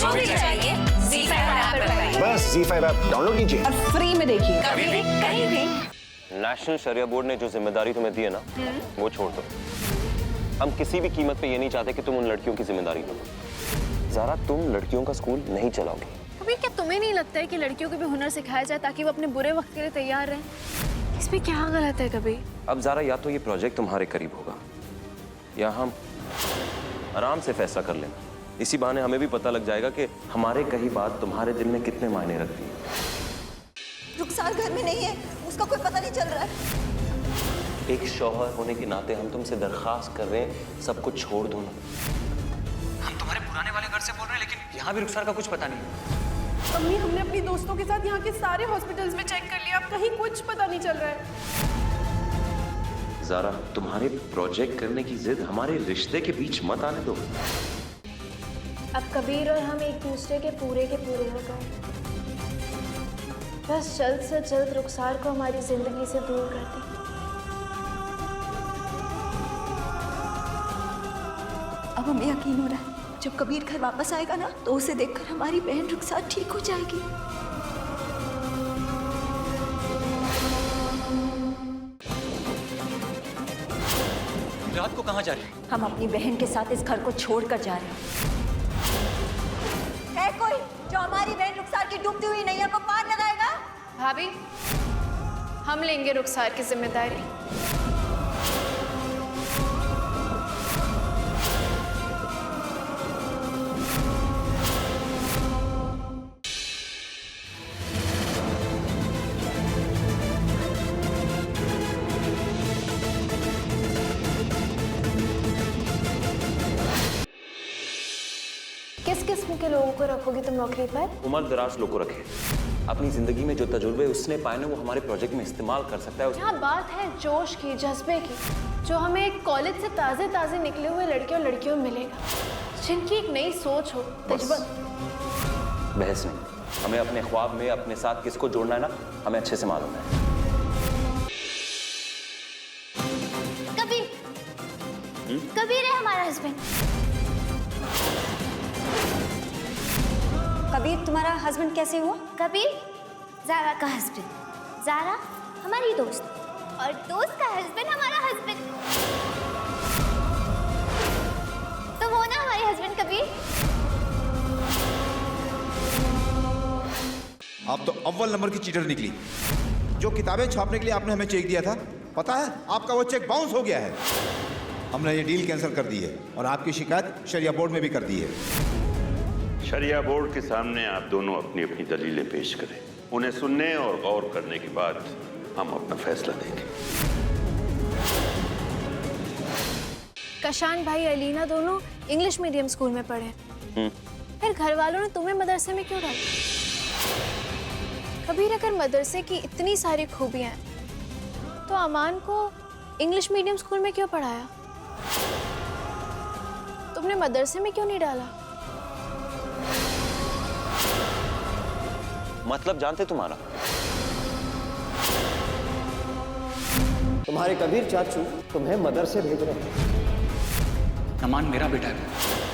जो भी चाहिए ZEE5 ऐप पर पाइए। बस ZEE5 ऐप डाउनलोड कीजिए और फ्री में देखिए। कभी भी कहीं भी। नेशनल शरिया बोर्ड ने जो जिम्मेदारी तुम्हें दी है ना, वो छोड़ दो। हम किसी भी कीमत पे ये नहीं चाहते कि तुम उन लड़कियों की जिम्मेदारी लो। ज़ारा, तुम लड़कियों का स्कूल नहीं चलाओगे। कभी क्या तुम्हें नहीं लगता है कि लड़कियों को भी हुनर सिखाया जाए ताकि वो अपने बुरे वक्त के लिए तैयार रहें? इसमें क्या गलत है कभी? अब ज़ारा, या तो ये प्रोजेक्ट तुम्हारे करीब होगा या हम आराम से फैसला कर लेना। इसी बहाने हमें भी पता लग जाएगा कि हमारे कही बात तुम्हारे दिल में कितने मायने रखती है। रुखसार घर में नहीं है, उसका कोई पता नहीं चल रहा है। एक शौहर होने के नाते हम तुमसे दरखास्त कर रहे हैं, सब कुछ छोड़ दो ना। हम तुम्हारे पुराने वाले घर से बोल रहे हैं, लेकिन यहाँ भी रुखसार का कुछ पता नहीं। अम्मी, हमने अपनी दोस्तों के साथ यहाँ के सारे हॉस्पिटल्स में चेक कर लिया, अब कहीं कुछ पता नहीं चल रहा है। ज़ारा, तुम्हारे प्रोजेक्ट करने की जिद हमारे रिश्ते के बीच मत आने दो। अब कबीर और हम एक दूसरे के पूरे हो गए। बस जल्द से जल्द रुखसार को हमारी जिंदगी से दूर कर दें। अब हमें यकीन हो रहा है, जब कबीर घर वापस आएगा ना, तो उसे देखकर हमारी बहन रुखसार ठीक हो जाएगी। रात को कहाँ जा रहे हैं? हम अपनी बहन के साथ इस घर को छोड़कर जा रहे हैं। है कोई जो हमारी बहन रुखसार की डूबती हुई नैया को पार लगाएगा? भाभी, हम लेंगे रुखसार की जिम्मेदारी। किस किस्म के लोगों को रखोगी तुम नौकरी पर? उम्र दराज लोग को रखे। अपनी जिंदगी में जो तजुर्बे उसने पाए ना, वो हमारे प्रोजेक्ट में इस्तेमाल कर सकता है। यहाँ बात है जोश की, जज्बे की, जो हमें कॉलेज से ताजे निकले हुए लड़के और लड़कियों में मिलेगा, जिनकी एक नई सोच हो, तजुर्बा। बहस नहीं, हमें अपने ख्वाब में अपने साथ किसको जोड़ना है ना, हमें अच्छे से मालूम है। कबीर है हमारा हस्बैंड। कबीर तुम्हारा हस्बैंड कैसे हुआ? कबीर ज़ारा का हस्बैंड, ज़ारा हमारी दोस्त और दोस्त का हस्बैंड हमारा हस्बैंड। तो वो ना हमारे हस्बैंड कबीर। आप तो अव्वल नंबर की चीटर निकली। जो किताबें छापने के लिए आपने हमें चेक दिया था, पता है आपका वो चेक बाउंस हो गया है। हमने ये डील कैंसिल कर दी है और आपकी शिकायत शरिया बोर्ड में भी कर दी है। शरिया बोर्ड के सामने आप दोनों अपनी अपनी दलीलें पेश करें। उन्हें सुनने और गौर करने के बाद हम अपना फैसला देंगे। कशान भाई अलीना दोनों इंग्लिश मीडियम स्कूल में पढ़े, फिर घर वालों ने तुम्हें मदरसे में क्यों डाला? कबीर, अगर मदरसे की इतनी सारी खूबियां हैं, तो अमान को इंग्लिश मीडियम स्कूल में क्यों पढ़ाया? तुमने मदरसे में क्यों नहीं डाला? मतलब जानते तुम्हारा? तुम्हारे कबीर चाचू तुम्हें मदरसे भेज रहे हैं। अमान मेरा बेटा है,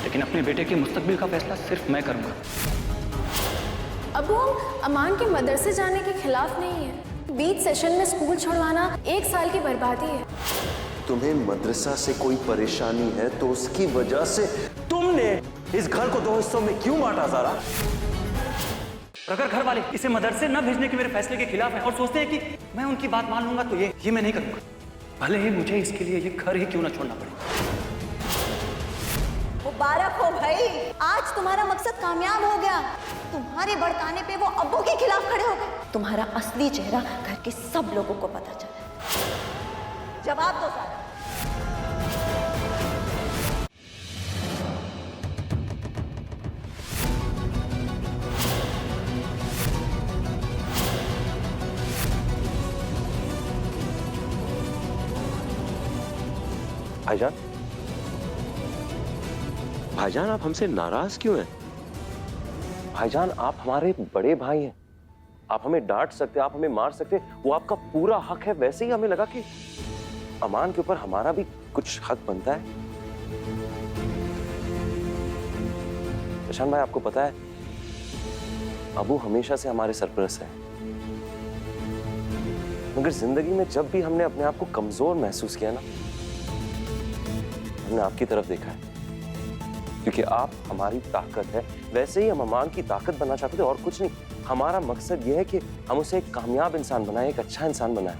लेकिन अपने बेटे के मुस्तकबिल का फैसला सिर्फ मैं करूंगा। अब हम अमान के मदरसे जाने के खिलाफ नहीं है। बीच सेशन में स्कूल छोड़वाना 1 साल की बर्बादी है। तुम्हें मदरसा से कोई परेशानी है तो उसकी वजह से तुमने इस घर को 2 हिस्सों में क्यों बांटा ज़ारा? अगर घर वाले इसे मदरसे न भेजने के मेरे फैसले के खिलाफ हैं और सोचते हैं कि मैं उनकी बात मान लूंगा, तो ये मैं नहीं करूंगा, भले ही मुझे इसके लिए ये घर ही क्यों ना छोड़ना पड़े। मुबारक हो भाई, आज तुम्हारा मकसद कामयाब हो गया। तुम्हारे भड़काने पे वो अब्बू के खिलाफ खड़े हो गए। तुम्हारा असली चेहरा घर के सब लोगों को पता चला। जवाब दो ज़ारा। भाईजान, भाईजान आप हमसे नाराज क्यों हैं? भाईजान, आप हमारे बड़े भाई हैं। आप हमें डांट सकते, आप हमें मार सकते, वो आपका पूरा हक है। वैसे ही हमें लगा कि अमान के ऊपर हमारा भी कुछ हक बनता है। प्रशांत भाई, आपको पता है अबू हमेशा से हमारे सरपरस्त है, मगर जिंदगी में जब भी हमने अपने आप को कमजोर महसूस किया ना, हमने आपकी तरफ देखा है, क्योंकि आप हमारी ताकत है। वैसे ही हम अमान की ताकत बनना चाहते थे और कुछ नहीं। हमारा मकसद यह है कि हम उसे एक कामयाब इंसान बनाएं, एक अच्छा इंसान बनाएं।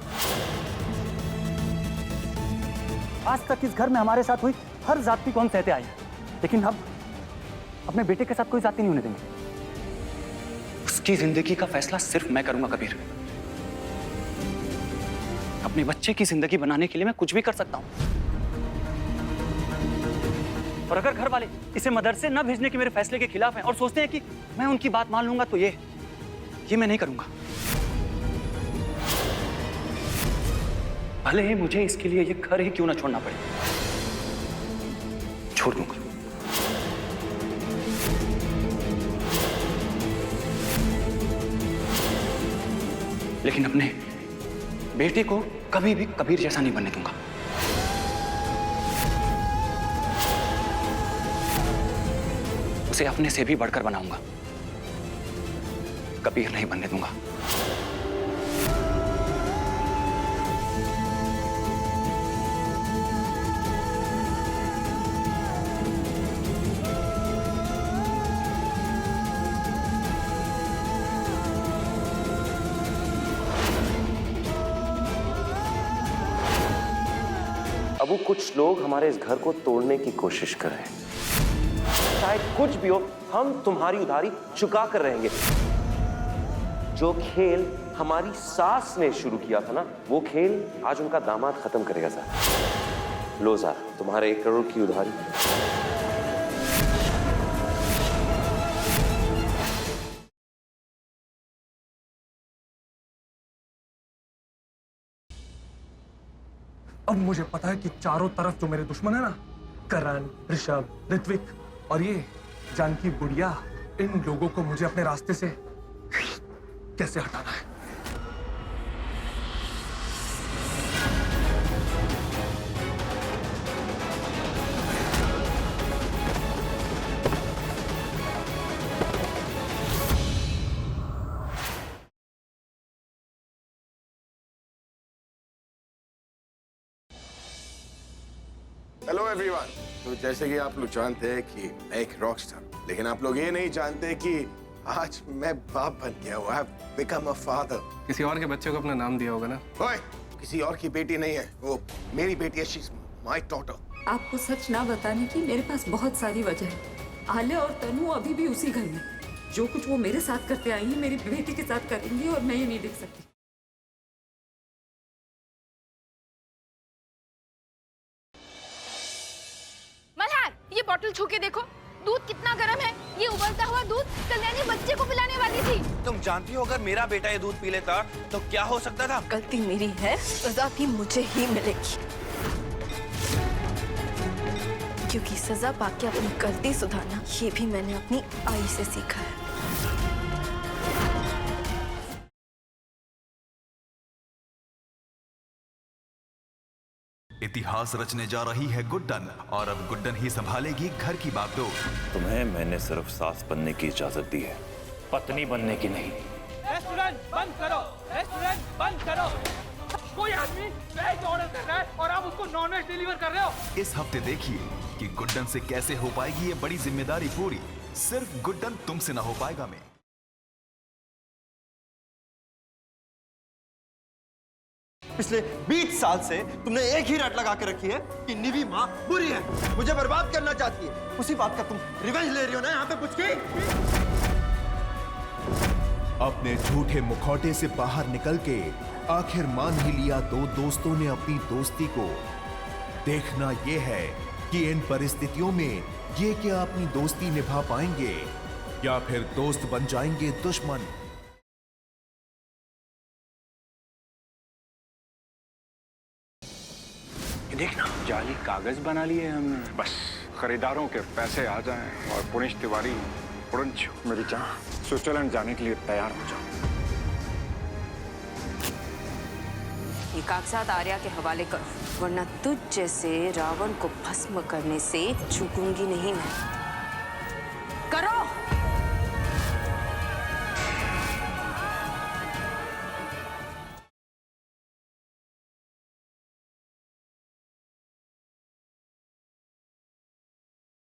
आज तक इस घर में हमारे साथ हुई हर जाति को हम सहते आए हैं, लेकिन अब अपने बेटे के साथ कोई जाति नहीं होने देंगे। उसकी जिंदगी का फैसला सिर्फ मैं करूंगा कबीर। अपने बच्चे की जिंदगी बनाने के लिए मैं कुछ भी कर सकता हूं। और अगर घर वाले इसे मदरसे न भेजने के मेरे फैसले के खिलाफ हैं और सोचते हैं कि मैं उनकी बात मान लूंगा, तो ये मैं नहीं करूंगा। भले ही मुझे इसके लिए ये घर ही क्यों ना छोड़ना पड़े, छोड़ दूंगा। लेकिन अपने बेटे को कभी भी कबीर जैसा नहीं बनने दूंगा। उसे अपने से भी बढ़कर बनाऊंगा, कबीर नहीं बनने दूंगा। अबू, कुछ लोग हमारे इस घर को तोड़ने की कोशिश कर रहे हैं। चाहे कुछ भी हो, हम तुम्हारी उधारी चुका कर रहेंगे। जो खेल हमारी सास ने शुरू किया था ना, वो खेल आज उनका दामाद खत्म करेगा। ज़ारा, लो ज़ारा, तुम्हारे 1 करोड़ की उधारी। अब मुझे पता है कि चारों तरफ जो मेरे दुश्मन है ना, करण, ऋषभ, ऋत्विक और ये जानकी बुढ़िया, इन लोगों को मुझे अपने रास्ते से कैसे हटाना है। Hello everyone. तो जैसे कि आप लोग जानते हैं कि मैं एक रॉकस्टार, लेकिन आप लोग ये नहीं जानते कि आज मैं बाप बन गया हूँ। I have become a father. किसी और के बच्चे को अपना नाम दिया होगा ना? ओए, किसी और की बेटी नहीं है, वो मेरी बेटी है। She is my daughter. आपको सच ना बताने की मेरे पास बहुत सारी वजह है। आलिया और तनु अभी भी उसी घर में। जो कुछ वो मेरे साथ करते आई है, मेरी बेटी के साथ करेंगी और मैं ये नहीं देख सकती। ये बॉटल छू के देखो, दूध कितना गर्म है। ये उबलता हुआ दूध कल्याणी बच्चे को पिलाने वाली थी। तुम जानती हो अगर मेरा बेटा ये दूध पी लेता तो क्या हो सकता था? गलती मेरी है, सजा भी मुझे ही मिलेगी, क्योंकि सजा पाके अपनी गलती सुधारना ये भी मैंने अपनी आई से सीखा है। इतिहास रचने जा रही है गुड्डन, और अब गुड्डन ही संभालेगी घर की बागडोर। तुम्हें मैंने सिर्फ सास बनने की इजाजत दी है, पत्नी बनने की नहीं। रेस्टोरेंट बंद करो, रेस्टोरेंट बंद करो। कोई आदमी वेज ऑर्डर कर रहा है और आप उसको नॉन वेज डिलीवर कर रहे हो। इस हफ्ते देखिए कि गुड्डन से कैसे हो पाएगी ये बड़ी जिम्मेदारी पूरी। सिर्फ गुड्डन तुमसे ना हो पाएगा में। पिछले 20 साल से तुमने एक ही रट लगा के रखी है कि निवी माँ बुरी है, मुझे बर्बाद करना चाहती है। उसी बात का तुम रिवेंज ले रही हो ना यहाँ पे पुचकी। अपने झूठे मुखौटे से बाहर निकल के आखिर मान ही लिया दो दोस्तों ने अपनी दोस्ती को। देखना यह है कि इन परिस्थितियों में ये क्या अपनी दोस्ती निभा पाएंगे या फिर दोस्त बन जाएंगे दुश्मन। देखना, जाली कागज बना लिए हमने। बस खरीदारों के पैसे आ जाएं और पुनिश तिवारी पुरंच मेरी जान स्विट्जरलैंड जाने के लिए तैयार हो जाओ। ये कागजात आर्या के हवाले करो, वरना तुझ जैसे रावण को भस्म करने से चूकूंगी नहीं मैं।